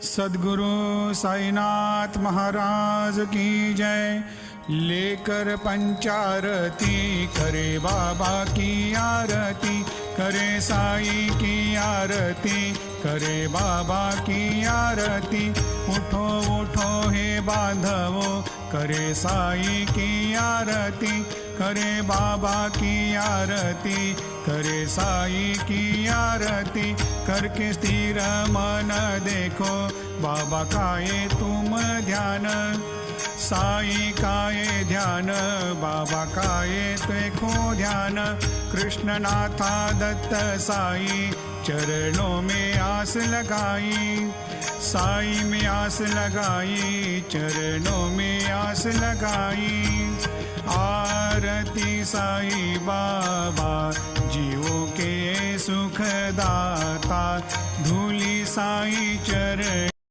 सद्गुरु साईनाथ महाराज की जय। लेकर पंचारती करे बाबा की आरती, करे साई की आरती, करे बाबा की आरती। उठो उठो हे बांधवो, करे साई की आरती, करे बाबा की आरती, करे साई की आरती। करके स्थिर मन देखो, बाबा काये तुम ध्यान, साई काये ध्यान, बाबा काये देखो ध्यान। कृष्णनाथा दत्त साई, चरणों में आस लगाई, साई में आस लगाई, चरणों में आस लगाई। आरती साई बाबा, जीवों के सुखदाता, धूली साई चरण।